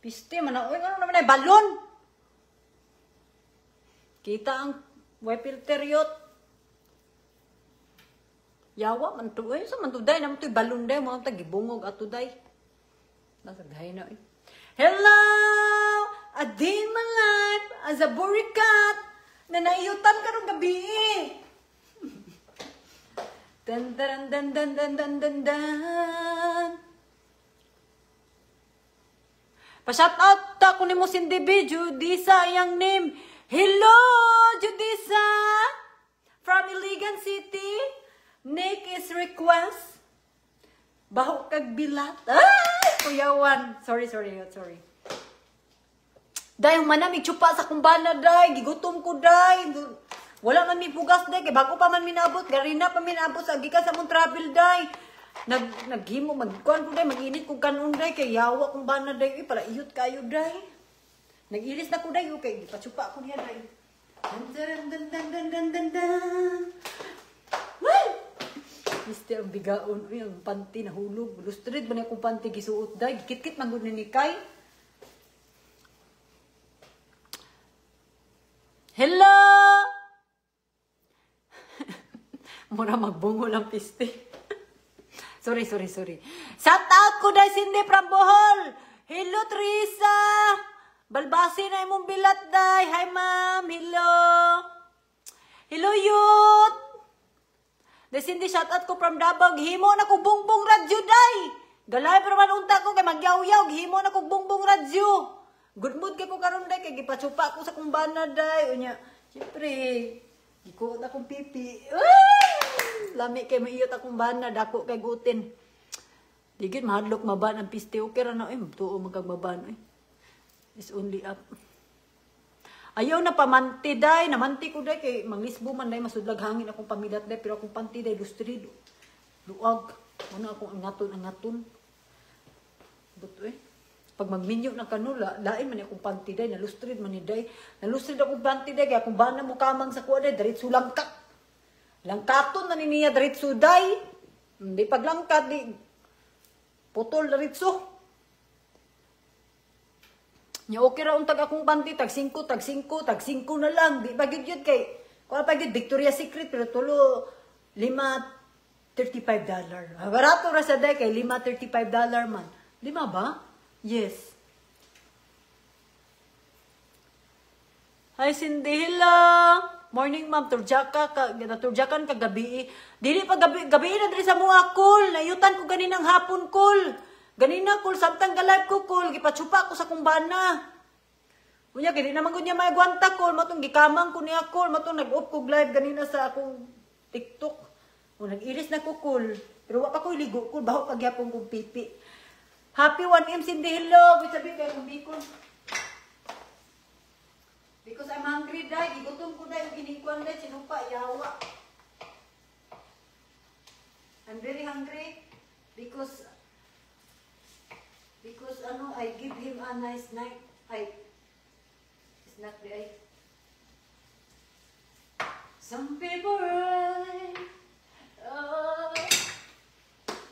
Piste man na. Uy, ano naman ay balon? Kita ang way filter yot. Yawa man to. Uy, sa man to day. Naman to'y balon day. Mga tagibungog ato day. Nasaghay na eh. Hello! A day in my life as a burikat na naiyutan ka nung gabi. Dan dan dan dan dan dan dan dan. Pa-shout out ta ko nimo Cindy B, Judisa yang name. Hello Judisa from Iligan City. Nick is request. Baho kag bilat. Ay, kuyawan. Sorry. Day, manamig tsupa sa kumbana, day. Gigutom ko, day. Wala man mi pugas, day. Kaya bago pa man minabot. Garina pa minabot. Sa gikas sa mong travel, day. Naghimo, magkuhan ko, day. Mag-init ko kanon, day. Kaya yawa kumbana, day. Uy, para iyot kayo, day. Nag-ilis na ko, day. Okay, patsupa ko niya, day. Dan. Woo! Mister, ang bigaon. Uy, ang panty nahulog. Lustrid ba niya kung panty gisuot, day. Kit-kit manggod ni Nikay. Hello! Mura magbungo lang piste. sorry. Shout out ko dahil Cindy from Bohol. Hello, Teresa. Balbasi na imong bilat, day. Hi, ma'am. Hello. Hello, youth. Dahil Cindy, shout out ko from Davao. Gihimo na ko bungbong radyo, day. Galay pero man unta ko kay magyaw-yaw. Gihimo na ko bungbong radyo. Good mood kay ko karon day kay gipatsupa ko sa kumbana day unya. Syempre, gikuot akong pipi. Lami kay maiyot akong bana dako kay gutin. Digid mahadlok maban ang piste okay ra na tuo magagmaban It's only up. Ayaw na pamanti day, namanti ko day kay manglisbo man day masudlag hangin akong pamilat day pero akong panti day lustrido. Luag, ano akong angaton. Buto Pag magminyo ng kanula, lain man akong panty day, nalustrid man ni day. Nalustrid akong panty day, kaya kung ba na mo kamang sa kuwa day, daritso langkat. Langkaton na niya daritso day. Hindi paglangkat, di putol daritso. Nya okay ra untag akong panty, tag 5 na lang. Di bagid yun kay, kung pagid Victoria's Secret, pero tulo, $5.35. Barato ra sa day, kay $5.35 man. 5 ba? Yes. Hi, Cindy. Hello. Morning, ma'am. Turjakan ka gabi. Dili pa gabi na diri sa mga cool. Nayutan ko ganinang hapon cool. Ganina cool. Samtang ga-live ko cool. Gipatsupa ko sa kumbana. Unya, gini naman ko niya may gwanta cool. Matong gikamang ko niya cool. Matong nag-off ko live ganina sa akong TikTok. O, nag-iris na ko cool. Pero wapa ko iligo cool. Baho kagyapon kong pipi. Happy 1M Cindy, hello. Wait sabi kayo kung bikon. Because I'm hungry, day. Gigutom ko, day. Ginikuan, day. Sinupa, yawa. I'm very hungry. Because I give him a nice night. It's not the Some people run.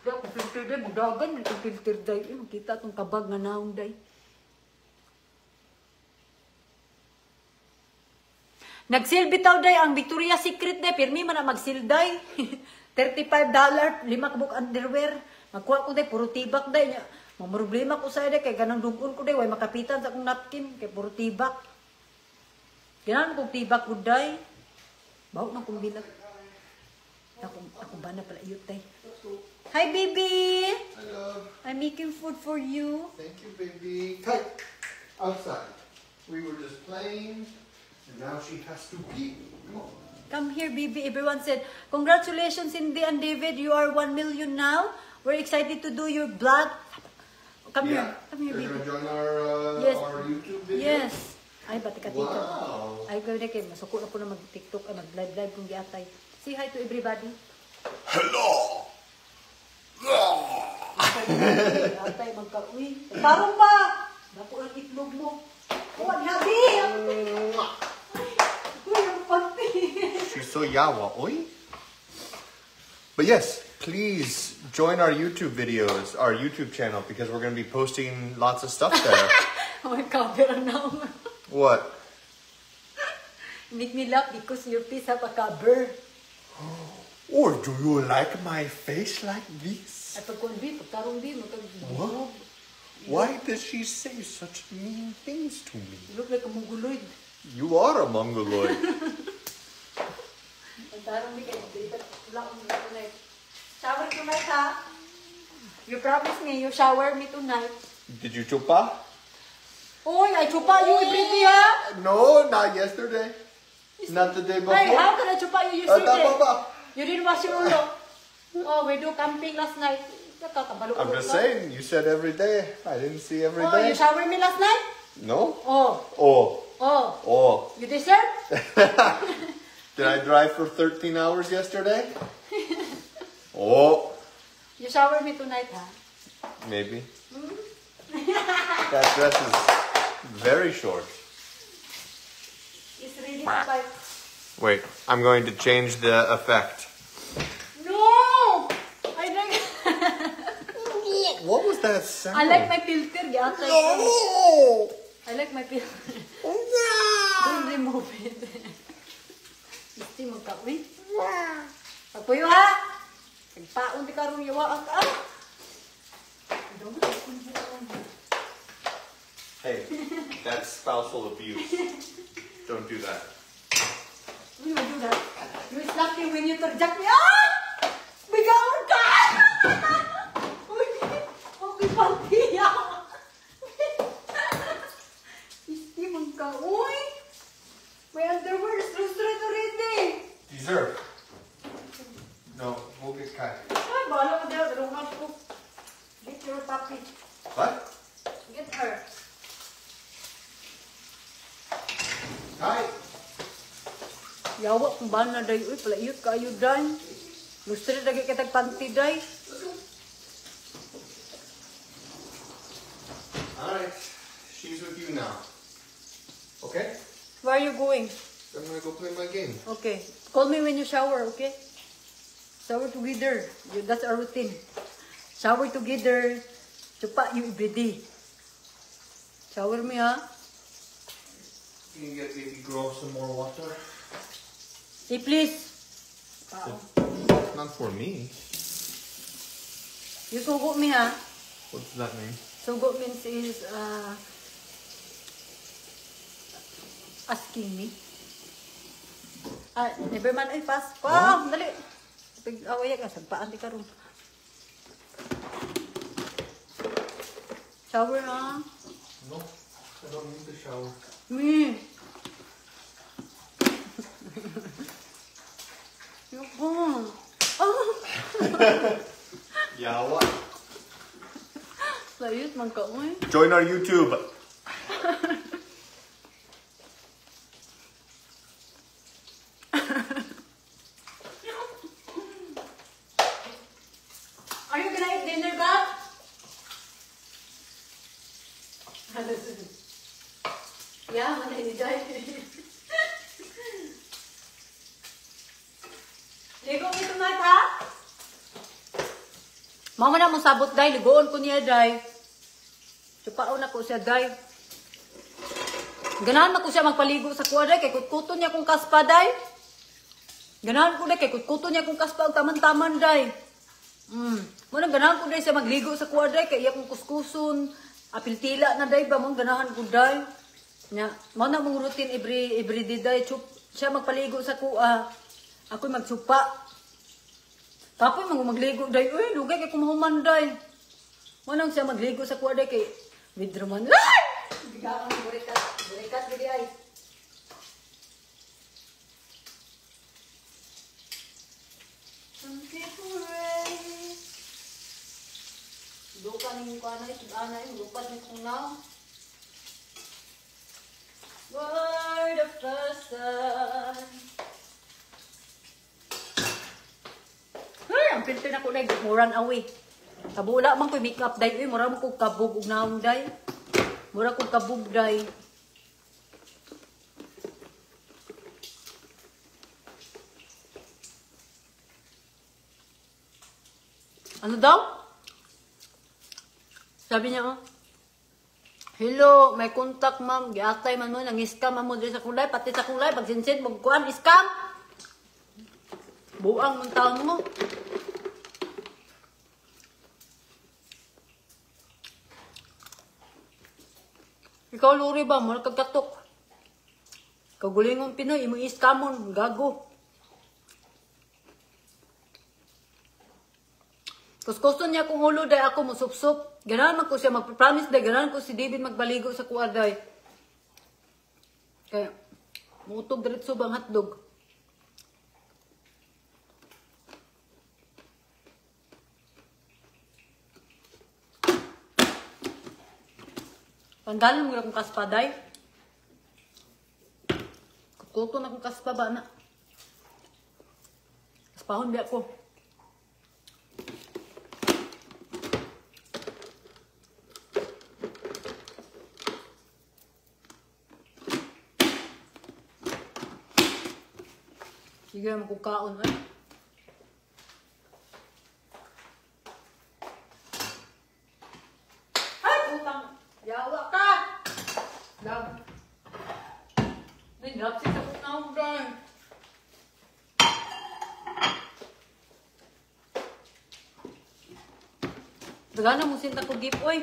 Ako filter day, budagan, ito filter day. Makita itong kabag na naong day. Nag-sale bitaw day ang Victoria's Secret day. Pirmi man na mag-sale day. $35, 5 kabuk underwear. Magkuha ko day, puro tibak day. Problema ko sa day, kay ganang dugon ko day. Way makapitan sa akong napkin, kay puro tibak. Ganang kong tibak ko day. Baho na kong bilag. Ako ba na pala iyot day. Hi, baby. Hello. I'm making food for you. Thank you, baby. Kite. Outside. We were just playing, and now she has to pee. Come on. Come here, baby. Everyone said, congratulations, Cindy and David. You are 1 million now. We're excited to do your blood. Come here. Come here, baby. You're going to join our, Yes. our YouTube video? Yes. Ay, bati ka, tito. Wow. Ay, gawin na kayo. Masuko na po na mag-TikTok, mag-live kung giatay. Say hi to everybody. Hello. Atay, magka-uwi. Tarong ba? Dako ang itlog mo. Kuwan, habi! Uy, ang pati. She's so yawa, oi. But yes, please join our YouTube videos, our YouTube channel, because we're going to be posting lots of stuff there. Oh my cover now. What? Make me laugh because your face have a cover. Or do you like my face like this? At pagkundi, pagkarong di, What? Why does she say such mean things to me? You look like a mongoloid. You are a mongoloid. Pagkarong di kayo, wala akong tonight. Shower tonight, ha? You promised me you shower me tonight. Did you chupa? Oy, I chupa you every day, ha? No, not yesterday. Not the day before. Hey, how can I chupa you yesterday? Tama. You didn't wash your ulo. Oh, we do camping last night. I'm just saying, you said every day. I didn't see every Oh, day. you showered me last night? No? Oh. Oh. Oh. Oh. You deserve? Did I drive for 13 hours yesterday? Oh. You showered me tonight, ha? Maybe. That dress is very short. It's really tight. Wait, I'm going to change the effect. No! I like What was that sound? I like my filter, gata. No! I like my filter. No! Don't remove it. Gusti magka-uwi. Pagpuyo, ha? Pagpaon di karong yawa ka. Hey, that's spousal abuse. Don't do that. You do that. You slap me when you turjak me. Ah! Bigawan ka! Okay, pantiya. Gusti magka-uwi. My underwear is straight already. Deserve. No, we'll get Kai. Ay, bahala ko dyan. Dalungan ko. Get your puppy. What? Get her. Kai! Yawa kung ba na day. Uy, palaiyot ka ayo day. Gusto rin lagi kitag panty day. Alright, she's with you now. Okay? Where are you going? I'm gonna go play my game. Okay. Call me when you shower, okay? Shower together. That's our routine. Shower together. Chupa you every day. Shower me, ha? Can you get baby girl some more water? Say please. That's not for me. You sugot me, ha? What does that mean? Sugot means is, asking me. Ah, never man. Ay, pass. Wow, dali. Pag-awaya ka, sagpaan di ka ron. Shower, ha? No, I don't need to shower. Me. Yuko. Oh! Yeah, what? Layot man ka, uy. Join our YouTube. Are you gonna eat dinner, Bob? Yeah, man, hindi dahil. Ligo mo ito, Matt, ha? Mama na mong sabot, Day. Ligoon ko niya, Day. Chupaon ako siya, Day. Ganahan ako siya magpaligo sa kuwa, Day. Kay kutkuto niya kung kaspa, Day. Ganahan ko, Day. Kay kutkuto niya kung kaspa. Taman-taman, Day. Muna ganahan ko, Day, siya magligo sa kuwa, Day. Kaya kung kuskuson. Apil-tila na, Day. Ba mong ganahan ko, Day. Nya, mana mong routine every day, Day. Siya magpaligo sa kuwa. Ako'y magsupa. Kapoy magligo, Day. Uy, lugay kay kumahuman, Day. Manang siya magligo sa kuwa, Day. Kay widroman. Ay! Bigaan mo, burikat. Burikat, bidi ay. Duka ning kuha na ito, anay. Lupat ni kong now. Word of the sun. Ang filter na ko, Day. Muran away. Kabula man ko make up, Day. Uy, mura mo ko kabog ug naong, Day. Mura ko kabog, Day. Ano daw? Sabi niya, oh. Hello, may contact ma'am. Giatay man mo, nang-scam man mo diri sa kulay. Pati sa kulay, pag sinsit, magkuhan, scam. Buang ng taon mo. Ikaw, Luri ba? Mula kagkatok. Kagulingong Pinoy, imo iskamon, gago. Kus-kusto niya kung ulo, day ako musupsup. Ganahan man ko siya magpromise, day. Ganahan ko si David magbaligo sa kuwa, day. Kaya, mutog diretso bang hotdog. Tanggalin mo na kong kaspa, day. Kuto na kong kaspa ba na. Kaspahon di ako. Sige naman kong kaon, ay. Ay, putang! Yawa ka! Love. Drop siya sa putang doon. Dagana mo sinta ko gip, oy.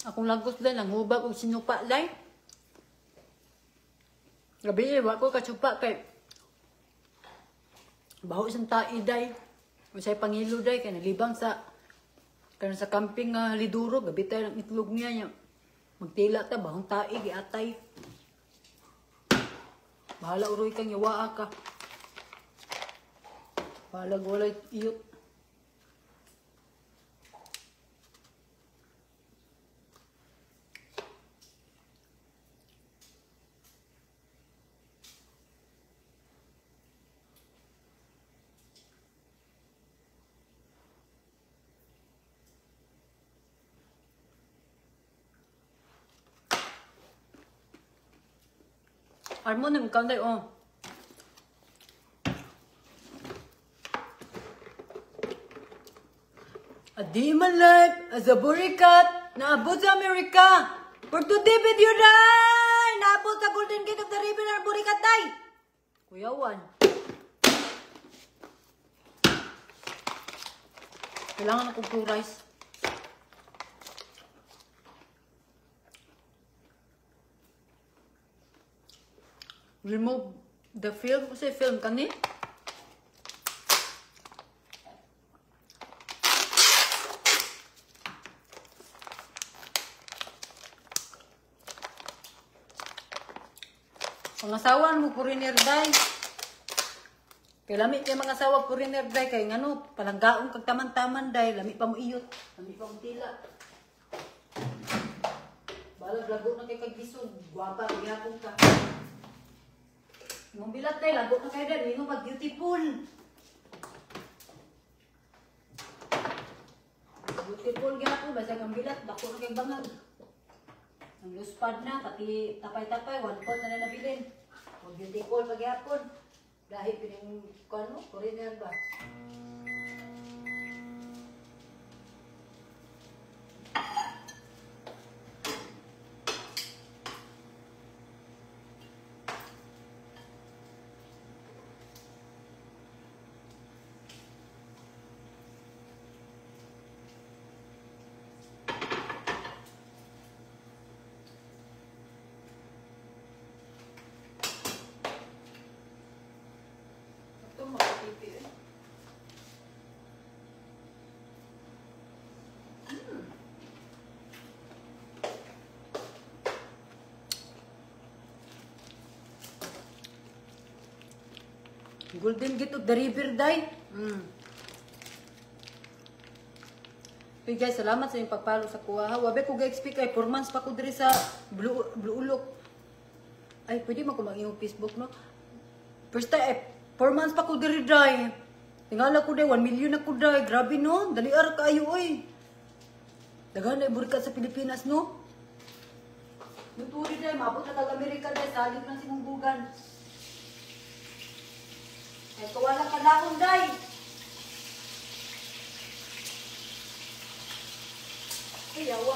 Akong lagos lang, nangubag og sinupa lang. Gabi, wa ko kachupa kay baho isang tai, day. Masay pangilo, day, kaya nalibang sa karon sa camping liduro, gabi tayo ng itlog niya. Magtila ta, bahong tai, giatay. Bahala uroy kang yawa ka. Bahala walay iyot. Harmonim kanday, oh. A demon life as a burikat naabot sa Amerika. For today video, day! Naabot sa Golden Gate of the River na burikat, day! Kuyawan. Kailangan akong 2 rice. Remove the film. Kasi film kani. Ang asawa mo foreigner, day. Kay lami kay mga asawa foreigner, day. Kay ngano, palanggaon kag taman-taman, day. Lami pa mo iyot. Lami pa mo tila. Balag lago na kay kagisog. Guwapa, gyapon ka. Yung bilat, day. Lago na kayo, day. Yung mag-beautiful. Beautiful gyapon. Basta kang bilat. Dako na kay bangag. Ang loose pad na, pati tapay-tapay, 1 pot na nabilin. Kung beautiful pagyapon. Dahil pining, ano, foreigner ba? Ito makatipi eh. Golden Gate of the River, day. Okay guys, salamat sa inyong pagpalo sa kuha. Wabe ko ga-expect ay 4 months pa ko diri sa Blue Ulok. Ay, pwede mo ko mag-iyong Facebook, no? First time, 4 months pa ko diri, day. Tingala ko, day, 1 million na ko, day. Grabe, no? Dali ar kayo, oy. Daghan na burikat sa Pilipinas, no? Nuturi, day. Mabot na kag-Amerika, day. Salib lang si Munggugan. Ay, kawala ka na akong day. Ay, yawa.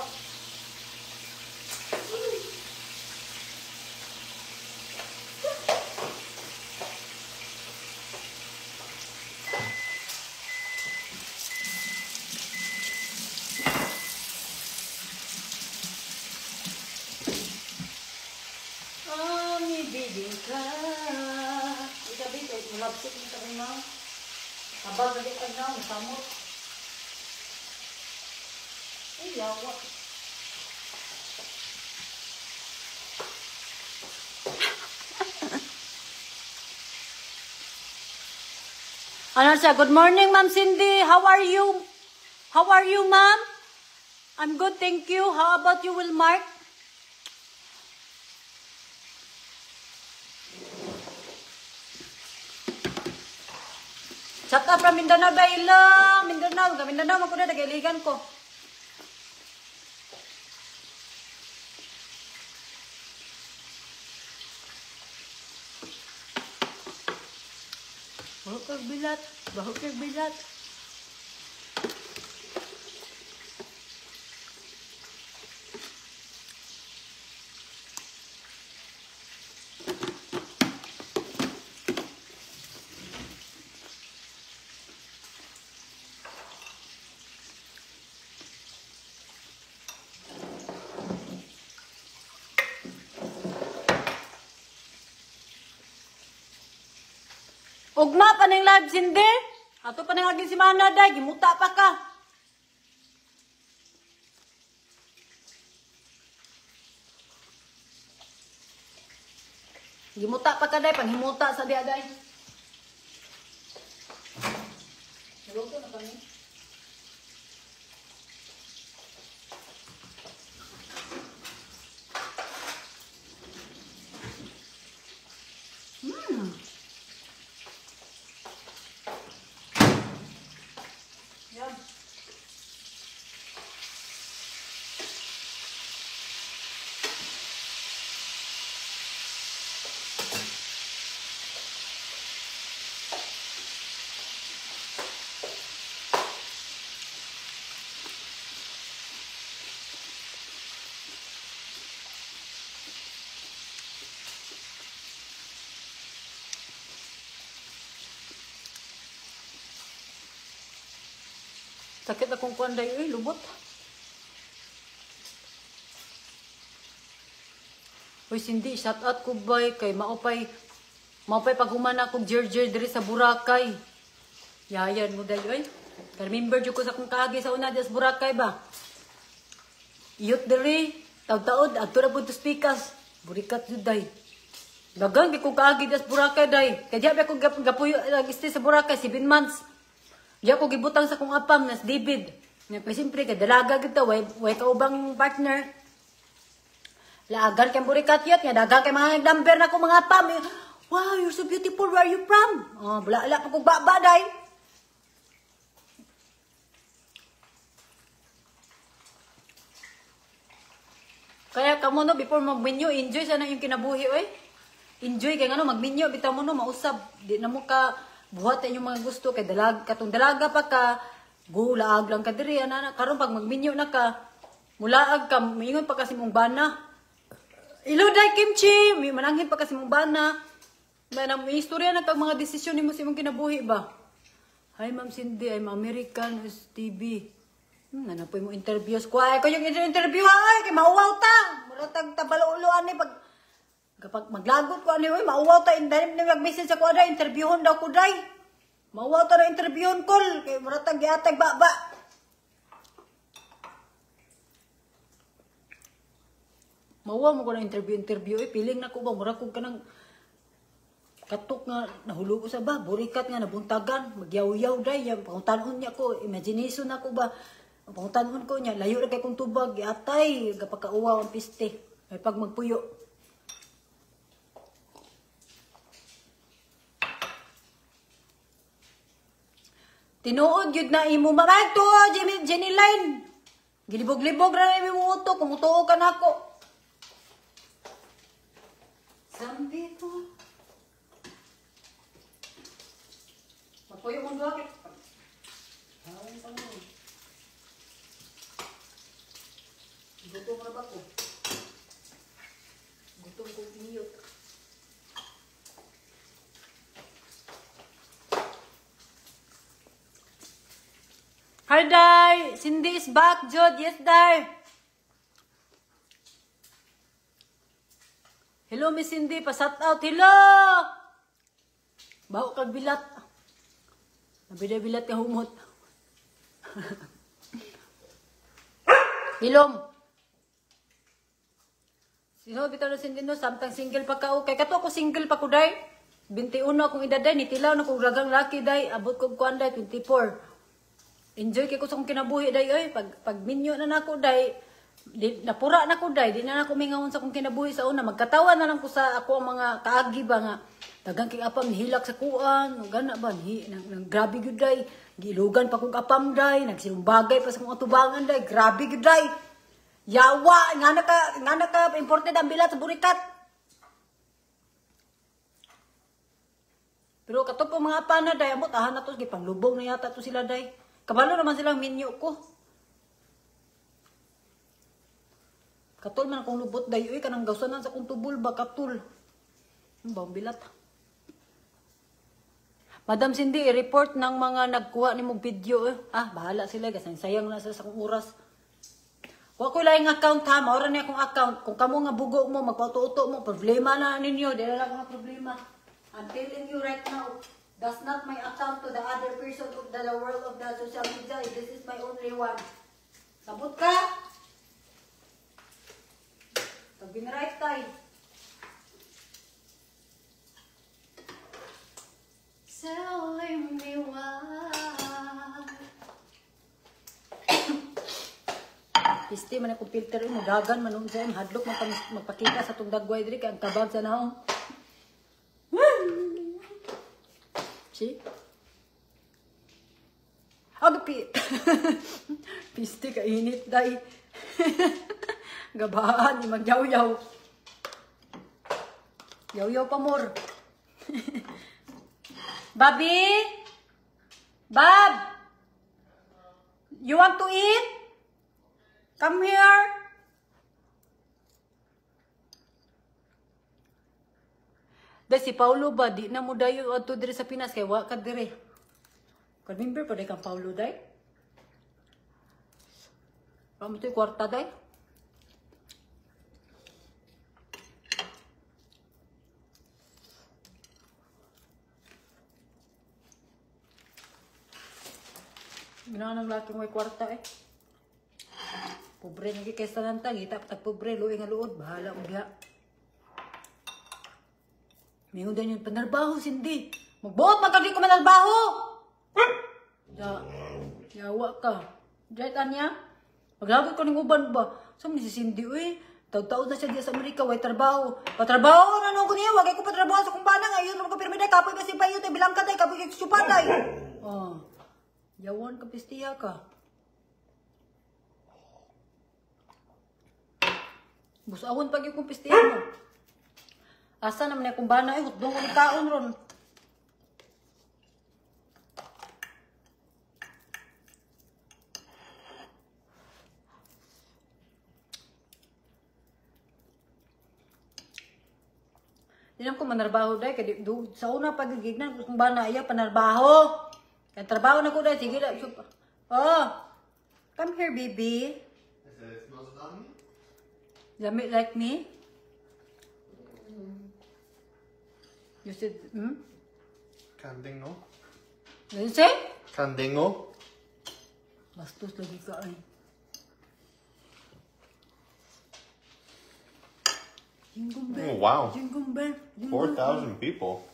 Ibibig ka. Ikabi, malabsik mo sa kanya. Habang nagitag na, masamot. Ay, yawa. Ano siya? Good morning, Ma'am Cindy. How are you? How are you, Ma'am? I'm good, thank you. How about you, Wilmark? Shout out from Mindanao, Baila. Mindanao, ako na, nag-iligan ko. Bahog kag bilat. Ugma pa ng live, Cindy. Ato pa ng aging si Mana, day. Gimuta pa ka. Gimuta pa ka, day. Panghimuta sa diya, day. Naluto na kami. Sakit akong kuanday, lubot. Uy, Cindy, shout out ko bay kay maupay paghuman ako jerjer diri sa Boracay. Yayan mo day, oy. Remember jud ko sa kong kaagi sa una sa Boracay ba? Iyot diri, taud-taud adto ra pud speakers. Burikat jud day. Dagang di ko kaagi sa Boracay day. Kaya di ako gapuyo stay sa Boracay 7 months. Di ako gibutang sa kong apam nas David. Nga siyempre kay dalaga kita way kaubang partner. Laagan kay burikat yat nga dagang kay mga number na ko mga apam. Wow, you're so beautiful. Where are you from? Oh, bala pa kog baba day. Kaya kamo no before magminyo, enjoy sana yung kinabuhi oy. Enjoy kay ngano magminyo bitaw mo no mausab. Di na mo ka buhat yung mga gusto kay katong dalaga pa ka gulaag lang ka diri ana karon pag magminyo na ka mulaag ka miingon pa kasi mong bana iluday kimchi may mananghin pa kasi mong bana may istorya na kag mga desisyon nimo sa imong kinabuhi ba. Hi Ma'am Cindy, I'm American TV. Nanapoy mo interviews ko ay ko yung interview ay kay mauwaw ta mura tag tabalo-uloan ni pag kapag maglagot ko ani oy mauwaw ta indanim ni mag-message ako ada interviewon daw ko day. Mauwaw ta na interviewon call kay mura tag giatag baba. Mauwaw mo ko na interview piling na ko ba mura ko kanang katok nga nahulog ko sa ba burikat nga nabuntagan magyaw-yaw day pangutanon niya ko imagination ako ba pangutanon ko niya layo ra kay kong tubag giatay gapakauwaw ang piste ay pag magpuyo. Tinuod yun na imo mamag to, Jenny Line. Gilibog-libog ra na imo uto, kumutuo ka na ako. Some people. Hi, Day. Cindy is back, Jod. Yes, Day. Hello, Miss Cindy. Pa-shout out. Hello! Baho kag bilat. Nabida-bilat ka humot. Hilom. Sino bitaw na Cindy no? Samtang single pa ka. Kay kato ako single pa ko, Day. 21 akong edad, Day. Nitilaw na kong ragang laki, Day. Abot kong kuan, Day. 24. Enjoy kay ko sa akong kinabuhi, Day. Oy, pag minyo na nako, Day. Napura na ko, Day. Di na ako mingawon sa akong kinabuhi sa una. Magkatawa na lang ko sa ako ang mga kaagi ba nga. Tagang king apam hilak sa kuan. Gana ba? Grabe gyud, Day. Gilugan pa kong apam, Day. Nagsilumbagay pa sa mga tubangan, Day. Grabe gyud, Day. Yawa. Nga naka imported ang bilat sa burikat. Pero kato po mga apana, Day. Amot, ahan na to. Panglubong na yata to sila, Day. Kabalo naman silang minyo ko. Katul man akong lubot, Day. Uy, kanang gawsanan sa kong tubol ba, katul. Ang bang bilat. Madam Cindy, i-report ng mga nagkuha ni mong video. Bahala sila. Kasi sayang na sa akong oras. Huwag ko lang yung account, ha. Maura na akong account. Kung kamo nga bugo mo, magpauto-uto mo, problema na ninyo. Dila lang mga problema. I'm telling you right now. That's not my account to the other person of the world of the social media. This is my only one. Sabot ka? Sabi na right time. Telling me why. Pisti man akong filter mo. Dagan man nung sa'yo. Hadlok magpakita sa itong dagway diri. Kaya ang tabag sa naong. See? Agpit. Pisti ka init, Day. Gabahan, magyaw-yaw. Yaw-yaw pa more. Bobby? Bob? You want to eat? Come here. Dahil si Paulo ba, di na mo dayo ato dire sa Pinas, kaya waka dire. Remember pa day kang Paulo, Day? Paano ito yung kwarta, Day? Ginawa ng laking may kwarta, eh. Pobre nagi kaysa nantang, kita patag pobre, luwi nga luod, bahala mo diha. Mayroon din yung panarbaho, Cindy. Magbuot, magkagli ko manarbaho! Yawa ka. Diyan, Tanya? Maglagot ko ng uban ba? Saan ni si Cindy, uy? Taw-taon na siya diya sa Amerika, way trabaho. Patrabaho, ano ko niya? Wagay ko patrabaho sa kumpana ngayon. Ano ko pirmida, kapoy kasi pa yun, bilang ka tayo, kapoy kasi supatay. Yawan ka, pistiya ka. Busawon pag yung pistiya mo. Asa naman akong bana, hutdong ko ni kaon ron. Diyan ko manarbaho, Day. Sa una pagigignan, kung bana iya, panarbaho. Kaya trabaho na ko, Day. Sige, Day. Come here, baby. I said, it smells yummy. Yummy like me? You said, Candengo. What you say? Candengo. Bastos lagi ka ay. Jingle bell. Oh, wow. Jingle bell. 4,000 people.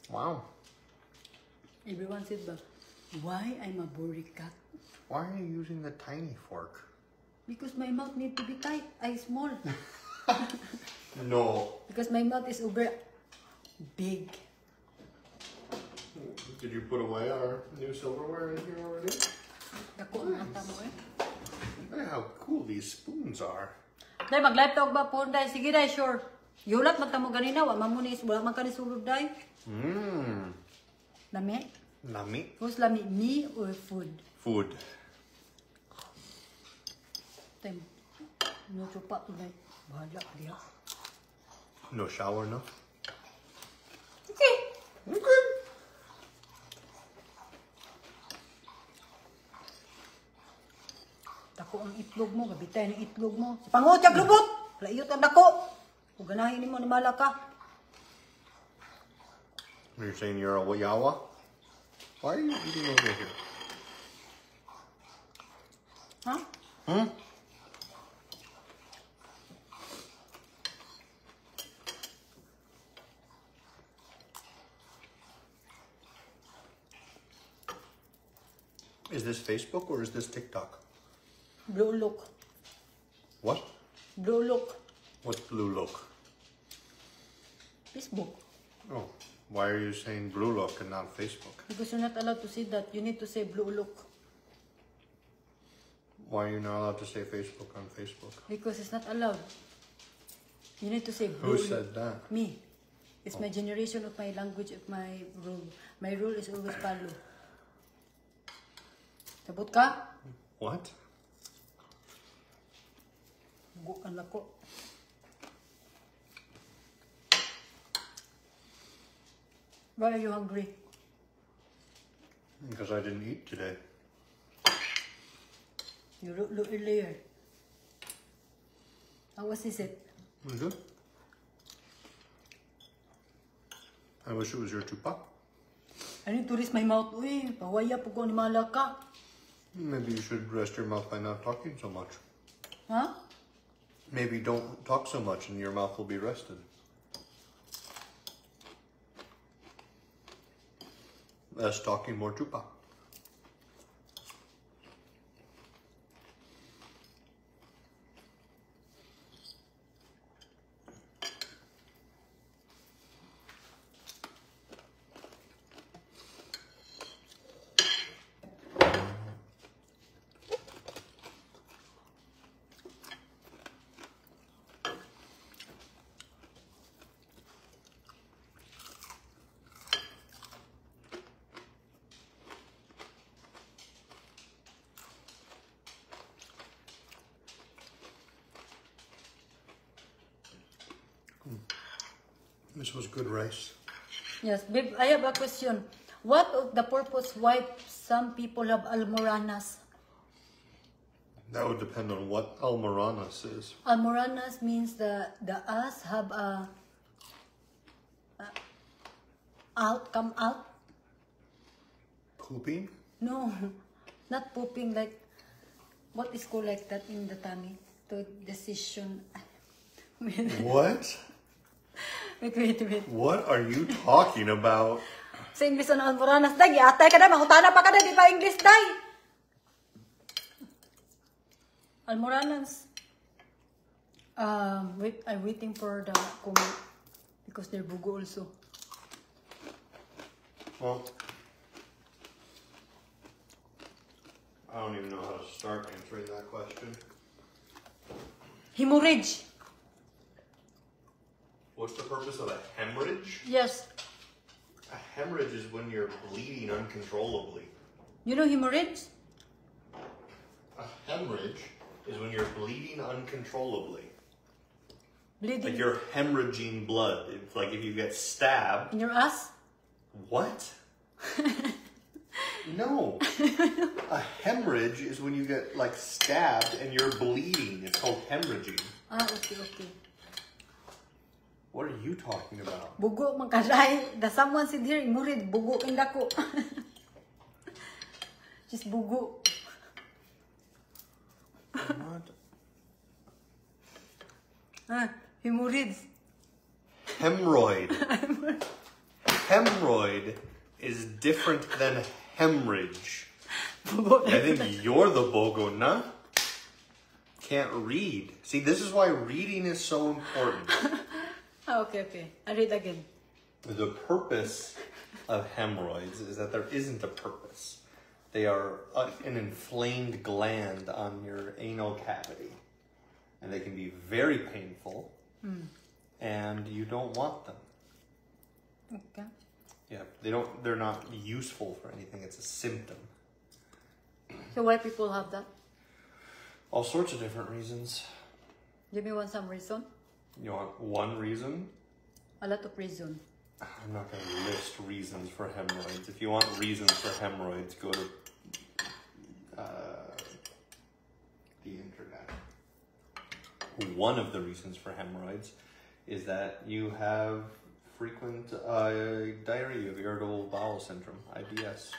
Wow. Everyone said ba, why I'm a boring cat? Why are you using the tiny fork? Because my mouth need to be tight. I small. No. Because my mouth is over big. Did you put away our new silverware in here already? Dako ang mata mo eh. Look at how cool these spoons are. Day, mag-live talk ba po? Day, sige, Day, sure. Yulat, magtamo ganina. Wala man ka ni sulod, Day. Lami? Lami. Who's lami? Me or food? Food. Time. No chupa to, Day. Bahala ka diya. No shower, no? Okay. Okay. itlog mo, gabitay ng itlog mo. Si Pangot, yung lubot! Layot ang dako! Kung ganahin mo, nimala ka. You're saying you're a Yawa? Why are you eating over here? Ha? Hmm? Is this Facebook or is this TikTok? Blue look. What? Blue look. What's Blue Look? Facebook. Oh, why are you saying Blue Look and not Facebook? Because you're not allowed to say that. You need to say blue look. Why are you not allowed to say Facebook on Facebook? Because it's not allowed. You need to say blue Who look. said that? Me. It's my generation of my language, of my rule. My rule is always follow. Sabot ka? What? Bukan ako. Why are you hungry? Because I didn't eat today. You look earlier. How was it? Good. I wish it was your tupa. I need to rest my mouth. Uy, pawaya po ko ni Malaka. Maybe you should rest your mouth by not talking so much. Huh? Maybe don't talk so much and your mouth will be rested. Less talking, more tupa. This was good rice. Yes, babe, I have a question. What of the purpose why some people have almoranas? That would depend on what almoranas is. Almoranas means the us have come out. Pooping? No, not pooping, like what is called like that in the tummy to decision. What? Wait. What are you talking about? Sa English on almoranas, day, atay ka na, mangutana pa ka na, di pa English, day. Almoranas. Wait, I'm waiting for the comment because they're bugo also. Well, I don't even know how to start answering that question. Hemorrhage. What's the purpose of a hemorrhage? Yes. A hemorrhage is when you're bleeding uncontrollably. You know hemorrhage? A hemorrhage is when you're bleeding uncontrollably. Bleeding Like you're hemorrhaging blood. It's like if you get stabbed. in your ass? What? No. A hemorrhage is when you get like stabbed and you're bleeding. It's called hemorrhaging. Ah, okay. What are you talking about? Bugo man kaday. The someone said here, hemorrhage, bugo in dako. Just bugo. What? Ah, hemorrhage. Hemorrhoid. Hemorrhoid is different than hemorrhage. I think you're the bogo, nah? Can't read. See, this is why reading is so important. Okay. I read again. The purpose of hemorrhoids is that there isn't a purpose. They are an inflamed gland on your anal cavity. And they can be very painful. And you don't want them. Okay. Yeah, they're not useful for anything. It's a symptom. So why people have that? All sorts of different reasons. Give me some reason. You want one reason? A lot of reason. I'm not going to list reasons for hemorrhoids. If you want reasons for hemorrhoids, go to the internet. one of the reasons for hemorrhoids is that you have frequent diarrhea of irritable bowel syndrome, IBS.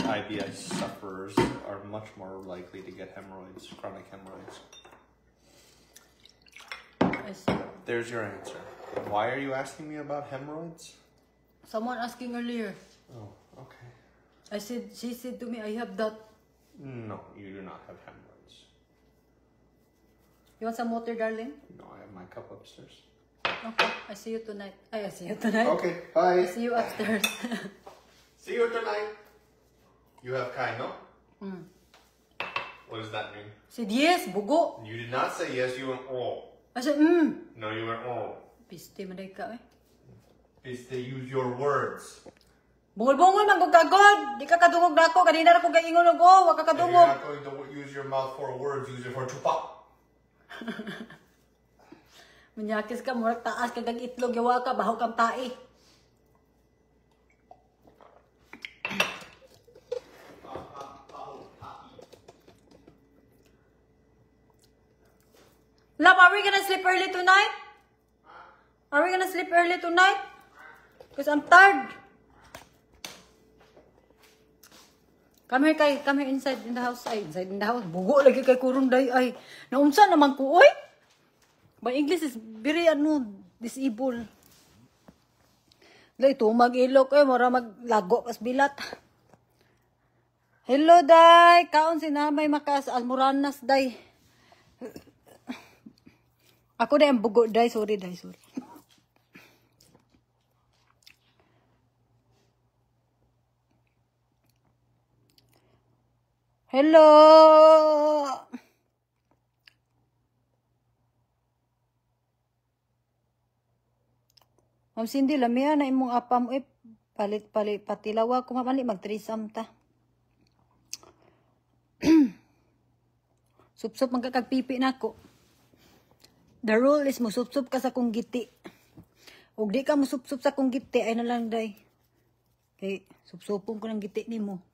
IBS sufferers are much more likely to get hemorrhoids, chronic hemorrhoids. I see. There's your answer. Why are you asking me about hemorrhoids? Someone asking earlier. Oh, okay. She said to me, I have that. No, you do not have hemorrhoids. You want some water, darling? No, I have my cup upstairs. Okay, I see you tonight. I see you tonight. Okay, bye. I see you upstairs. See you tonight. You have Kai, no? Mm. What does that mean? Said yes, bugo. You did not say yes, you went oh. I said, No, you went oh. Piste, maday ka eh. Is to use your words. Bungol-bungol, manggugagod. Di ka kadungog na ako. Kanina na ko gaingon og wag ka If you're kadungog. not going to use your mouth for words, use it for chupa. Manyakis ka, murag taas kag itlog, yawa ka, bahaw kang tae. Love, are we gonna sleep early tonight? Are we gonna sleep early tonight? Because I'm tired. Come here, Kay. Come here inside in the house. Ay, inside in the house. Bugo lagi kay kurong day. Ay, naunsa naman ko, oy. My English is very, disabled. Dahil ito, mag-ilok, mura maglago, kas bilat. Hello, day. Kaon si namay makas almoranas, day. Ako day ang bugo, day. Sorry, day. Sorry. Hello! Ma'am Cindy, lamia na imong apam palit patilawa ko mali magtrisam ta. Sup-sup magkakagpipi nako. The rule is mo sup-sup ka sa kong giti. Ug di ka mo sup-sup sa kong giti ay na lang day. Kay sup-supon ko ng giti nimo.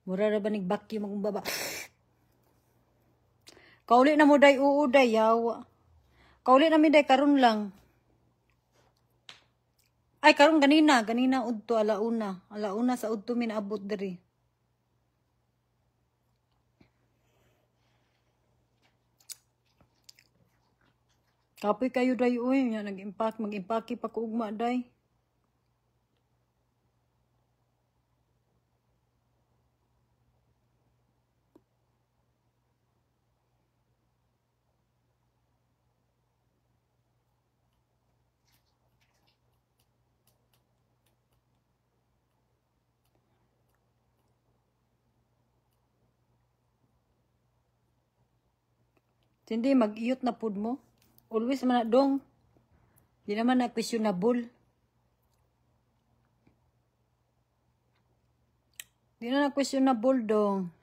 Mura ra ba nig-vacuum akong baba. Kauli na mo day oo day yawa. Kauli na mi day karon lang. Ay karon ganina udto alauna sa udto min abot diri. Kapoy kayo day uy, mag-impake pa ko ugma day. Hindi, mag-iyot na pud mo. Always man na dong. Di naman na questionable. Di na questionable dong.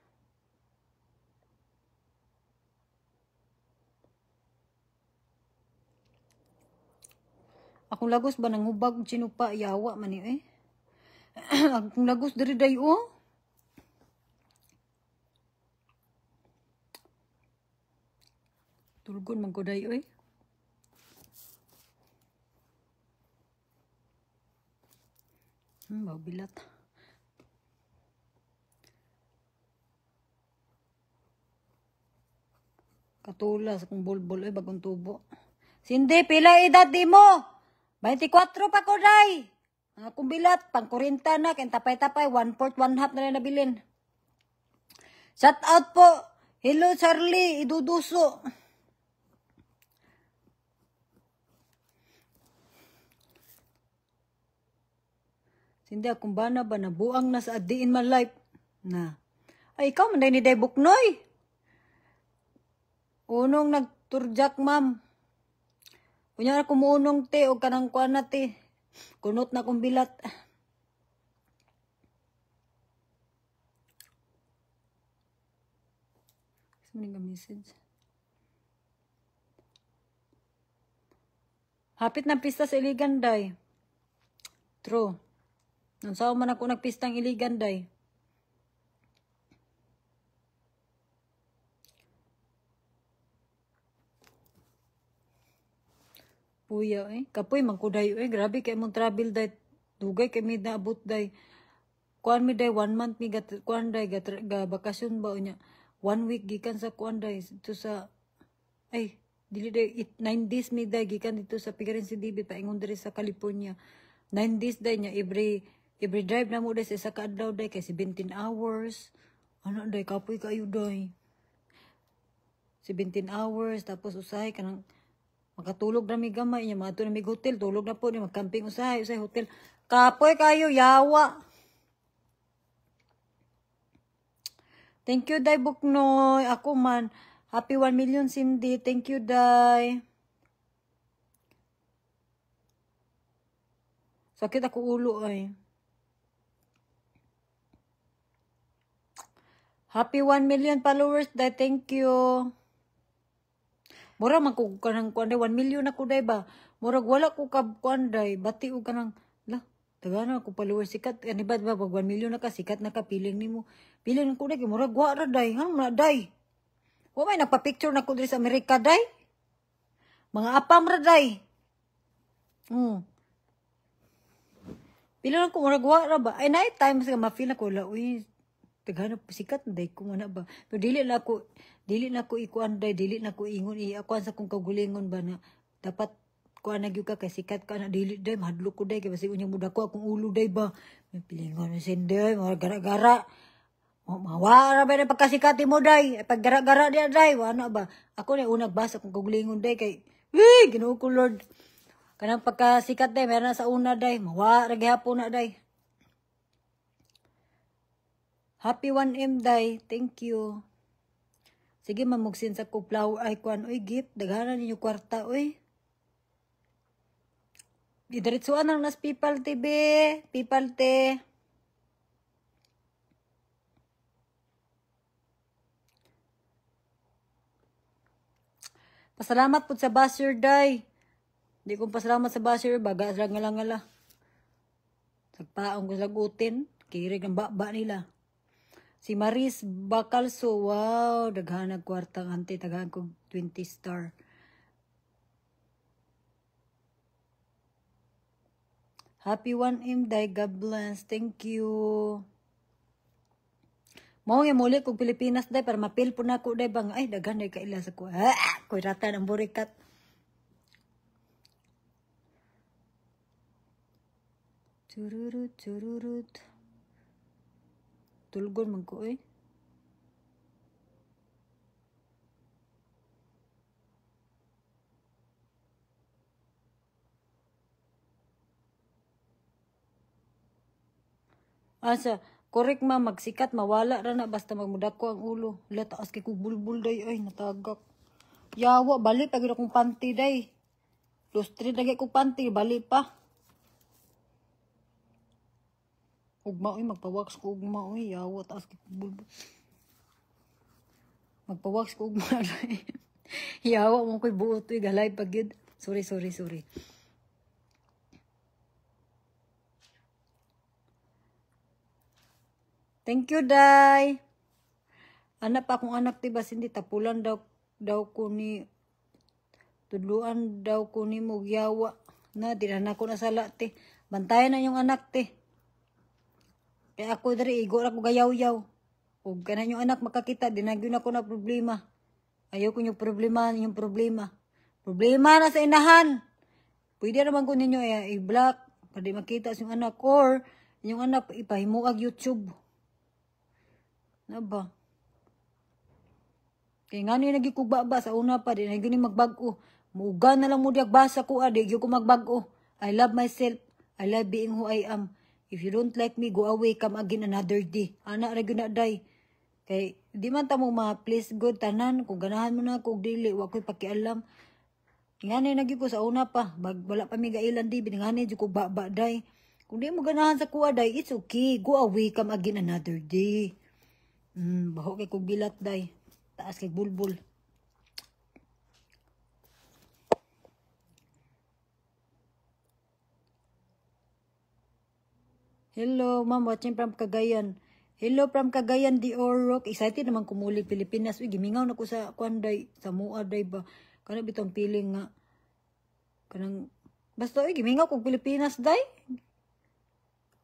Akong lagos ba nang hubag sinupa yawa man eh. Akong lagos diri dayo. Tulgon man ko day oy. Bilat. Katula sa kong bulbul oy bagong tubo. Cindy, pila edad di mo? 24 pa ko day. Akong bilat pang 40 na kay tapay-tapay 1/4 1/2 na lang nabilin. Shout out po. Hello Charlie, iduduso. Hindi akong bana ba nabuang na sa adiin my life na. Ay, ikaw man ni day buknoy. Unong nagturjak, ma'am. Kunya na kumunong te o kanang kuan na te. Kunot na kong bilat. Saan nga message? Hapit na pista sa Iligan, day. True. Nansaw man ako nagpistang Iligan, day. Puya kapoy man ko day grabe kay mong travel day. Dugay kay mi naabot day. Kuan mi day 1 month mi kuan day ga bakasyon ba unya. 1 week gikan sa kuan day to sa dili day 9 days mi day gikan dito sa Pigarin CDB paingon diri sa California. 9 days day nya every drive na mo day sa kaadlaw day kay 17 hours. Ano day kapoy kayo day. 17 hours tapos usahay kanang makatulog na mi gamay nya maadto na mi hotel tulog na po ni magcamping usahay hotel kapoy kayo yawa. Thank you day Buknoy ako man happy 1 million Cindy thank you day. Sakit ako ulo happy 1 million followers day thank you. Mura man ko kanang kuan day 1 million ako day ba. Murag wala ko ka kuan day bati og kanang tagana ko followers sikat ani ba 1 million na ka sikat na ka piling nimo. Piling ko day murag wa ra day na day. Wa may nagpa-picture na ko diri sa Amerika day. Mga apam ra day. Piling ko murag wa ra ba. Ay night time sa ma-feel ako la tagana sikat day ko na ba. Pero dili na ko ikuan day dili na ko ingon akuan sa kong kagulingon ba na dapat kuan nagyud ka kay sikat ka na dili day mahadlok ko day kay basi unya muda ko akong ulo day ba may pilingon na sende mga gara-gara mawara ba na pagkasikat mo day pag gara-gara dia day wala ba ako na unang basa kong kagulingon day kay Ginoo ko Lord kanang pagkasikat day meron na sa una day mawara gihapon na day. Happy 1M day thank you. Sige mamugsin sa ko flower ay kuan gift daghanan ninyo kwarta diretsuan ang nas people TV people te. Pasalamat po sa basher day. Di ko pasalamat sa basher baga sa ngala-ngala. Sagpaong ko sagutin kirig ang baba nila. Si Maris Bacalso, wow, daghan ng kwartang ante, daghan ko 20 star. Happy 1M day, God bless, thank you. Mao nga muli kog Pilipinas day para mapil po na ko day bang ay daghan day kaila sa ko. Koy rata ng burikat. Chururut. Tulgon man ko Asa, korek magsikat, mawala ra na basta magmudako ang ulo. Wala taas kay kong bulbul day, natagak. Yawa, bali, pag akong panty day. Lustri, lagi kong panty, bali pa. Ugma, magpa-wax ko ugma, yawa, taas kay kong bulbul. Magpa-wax ko ugma, yawa, mong ko'y buot, galay pag yun. Sorry. Thank you, Day. Anak pa akong anak, diba, hindi tapulan daw ko ni, tudluan daw ko ni Mugyawa. Na, dinana ko na sa late. Bantayan na yung anak, te. Kaya ako dari, igor ako gayaw-yaw. O kanan yung anak makakita, dinagyo na ko na problema. Ayaw ko yung problema. Problema na sa inahan. Pwede naman ko ninyo i-block, para di makita sa yung anak. Or, yung anak, ipahimuag YouTube. Na ba? Kaya nga niya nagikugbaba sa una pa, di na gini magbago. Muuga na lang mo diag basa ko, di ko magbago. I love myself. I love being who I am. If you don't like me, go away, come again another day. Anak ra gyud na day. Kay di man ta mo ma-please God tanan, kung ganahan mo na kung dili, wa ko'y pakialam. Nga niya nagiko sa una pa, wala pa mi gailan di, biningani di ko baba day. Kung di mo ganahan sa kuha day, it's okay. Go away, come again another day. Baho kay kong bilat day. Taas kay bulbul. Hello, ma'am, watching from Cagayan. Hello from Cagayan, Diorok. Excited naman kumuli Pilipinas. Uy, gimingaw na ko sa kwanday, sa mua day ba. Kana bitong piling nga. Kanang, basta gimingaw kog Pilipinas, day.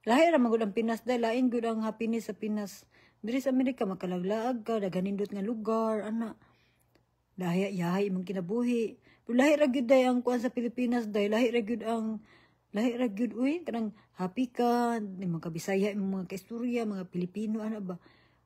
Lahi ra magud ang Pinas, day. Lain gud ang happiness sa Pinas. Diri sa Amerika, makalaglaag ka, daganindot nga lugar, ana. Lahi imong kinabuhi. Pero lahi ra gyud day ang kuan sa Pilipinas, day. Lahi ra gyud, uy, kanang happy ka, imong kabisaya, imong mga kaistorya, mga Pilipino, ana ba.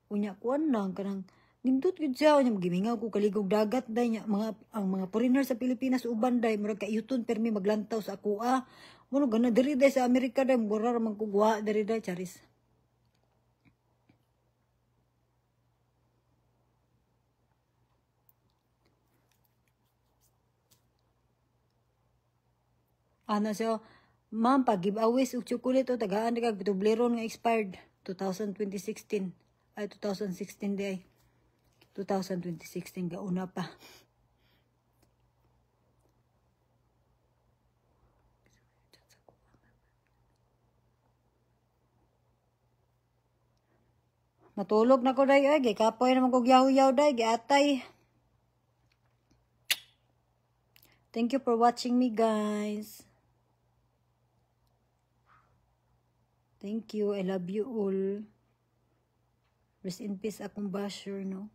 Unya kuan lang, kanang, nindot gyud siya, unya gimingaw ko kaligog dagat, day, nya, ang mga foreigner sa Pilipinas, uban, day, murag kayuton, permi maglantaw sa akua. Mano, gana, diri, day, sa Amerika, day, mura ramang kugwa, diri, day, charis. Ano siya, ma'am, pag-giveaways og chocolate o tagaan kag Toblerone nga expired 2016. Ay 2016 di ay. 2016 gauna pa. Matulog na ko day ay kapoy naman kog yaw-yaw day giatay. Thank you for watching me, guys. Thank you. I love you all. Rest in peace akong basher, no?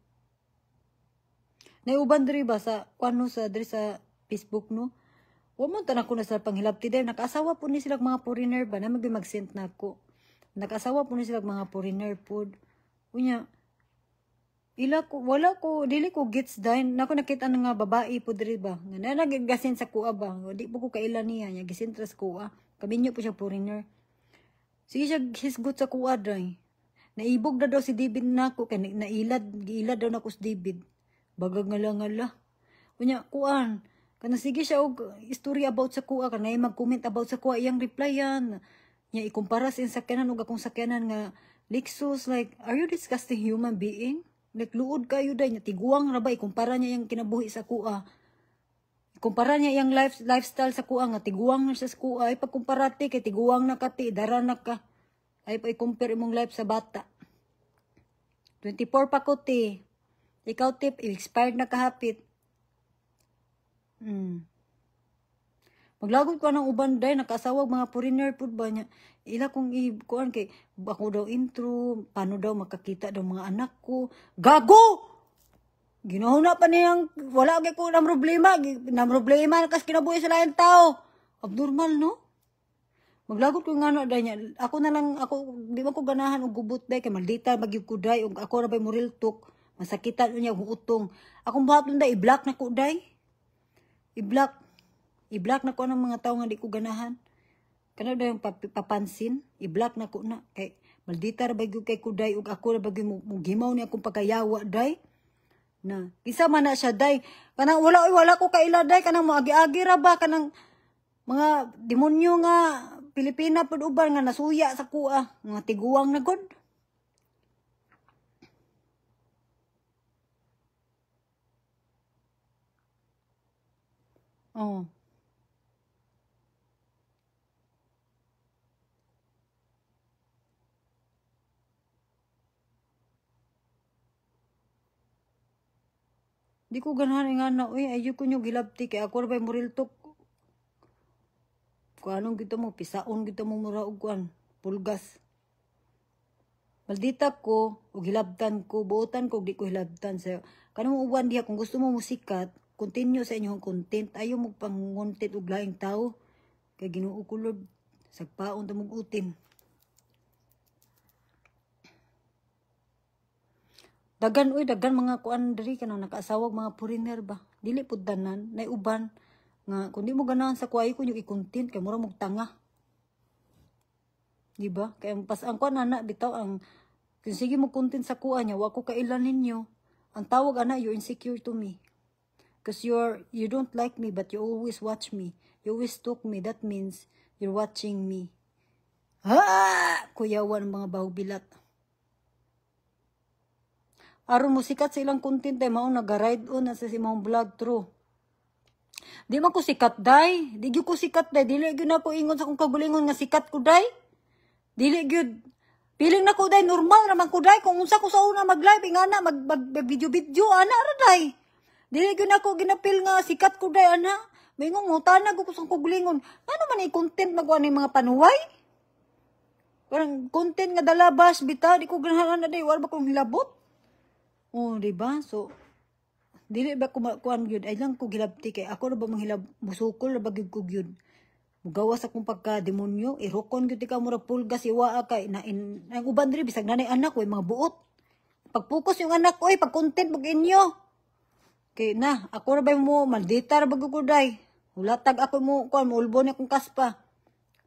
Naiuban diri ba sa kuano sa diri sa Facebook, no? Wa mo tanan ko na sa panghilabti day. Nakaasawa po ni sila mga foreigner ba na mag-send na ako. Nakaasawa po ni sila mga foreigner po. Unya dili ko gets dahin. Nako nakita nga babae po diri ba. Nga nagasin sa kuha ba. Di po ko kailan niya. Nya gisintras kuha. Kabinyo po siya foreigner. Sige siya hisgot sa kuha dahi. Naibog na daw si David nako. Kaya giilad daw nako si David. Bagag ngala. Unya kuan. Kana sige siya og story about sa kuha. Kana mag-comment about sa kuha. Iyang reply yan. Nya ikumpara sa sakyanan og akong sakyanan nga Lexus. Like, are you disgusting human being? Like, luod kayo dahi. Tiguang na ba? Ikumpara niya yung kinabuhi sa kuha. Ikumpara niya yung lifestyle sa kuha nga. Tiguang na siya sa kuha. Ay pagkumparati kay tiguang na kati. Dara na ka. Ay pa i-compare imong life sa bata. 24 pa ko ti. Ikaw tip, expired na kahapit. Maglagod ko ng uban day, nakasawag mga foreigner po ba niya. Ila kong kuan kay ako daw intro, paano daw makakita daw mga anak ko. Gago! Ginahuna pa niyang, wala kay ko ng problema. Kasi kinabuhi sa laing tao. Abnormal, no? Maglagod ko nga na day niya. Ako na lang, di man ko ganahan og gubot day, kay maldita, magyug ko day, og ako na ba'y muriltok. Masakitan niya, utong. Akong buhaton day, i-block na ko day. I-block na ko ng mga tao nga di ko ganahan. Kana daw yung papansin, i-block na ko na. Kay maldita ra bagyo kay kuday ug ako ra bagyo mo gimaw ni akong pagkayawa day. Na kisa man na siya day. Kanang wala ko kaila day kanang moagi-agi ra ba kanang mga demonyo nga Pilipina pud uban nga nasuya sa kuha, nga tiguang na god. Oh. Di ko ganahan nga na, uy, ayo ko nyo gilabti, kaya ako rin muriltok. Kung anong gito mo, pisaon gito mo mura og kuan, pulgas. Maldita ko, o hilabtan ko, buotan ko, di ko hilabtan sa'yo. Kanang uwan diha, kung gusto mo musikat, continue sa inyong content, ayaw mo pang-content og laing tao. Kaya Ginoo ko Lord, sagpaon tamugutin. Dagan mga kuan diri kanang nakaasawag mga foreigner ba. Dili pud tanan, nay uban nga kun di mo ganahan sa kuay ko yung i-content kay mura mo tanga. Di ba? Kay pas ang kuan ana bitaw ang kung sige mo content sa kuha niya, wa ko kailan ninyo. Ang tawag ana, you're insecure to me. Because you don't like me but you always watch me. You always talk me. That means you're watching me. Ha! Kuyawan ng mga bahubilat. Aron mo sikat sa ilang content ay mao nag-ride on sa simong vlog true. Di man ko sikat day. Di gyud ko sikat day. Dili gyud na ko ingon sa kong kagulingon nga sikat ko day. Dili gyud. Piling na ko day normal naman ko day kung unsa ko sa una mag-live ingana mag video ana ra day. Dili gyud na ko ginapil nga sikat ko day ana. Mingong mo, tanag ko sa kuglingon. Ano man i-content na ko mga panuway? Parang content nga dalabas, bita. Di ko ganahan na day. Wala ba kong hilabot? Oh, diba? So, dili ba kuan yun? Ay lang ko gilabti kay ako na ba manghilab, musukol na ba gyud ko yun? Mugawas akong pagka-demonyo, irokon gyud ka mura pulgas iwaa kay na ang uban diri bisag nanay anak ko mga buot. Pag-focus yung anak ko, pag-content pag inyo. Kay na, ako na ba mo maldita ra bago ko day. Hulatag ako mo kuan mo ulbo ni akong kaspa.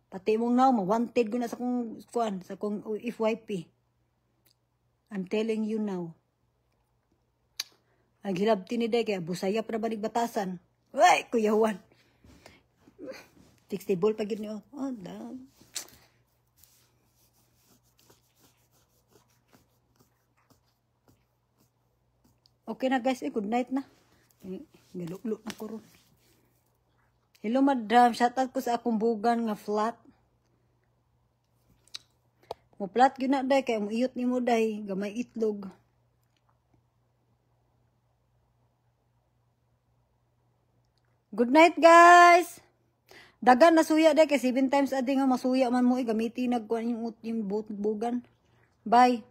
Pati mong now ma-wanted ko na sa kong kuan, sa kong FYP. I'm telling you now. Ang hilabti ni day kaya busaya para banig batasan. Ay, Kuya Juan. Fixable pag yun niyo. Oh, damn. Okay na guys, good night na. Galuk-luk na ko ron. Hello madam, shoutout ko sa akong bugan nga flat. Mo flat yun na day, kaya mo iyot ni mo day, gamay itlog. Good night guys! Dagan na suya day, kaya 7 times a day nga masuya man mo, gamitin nagkuhan yung bugan. Bye!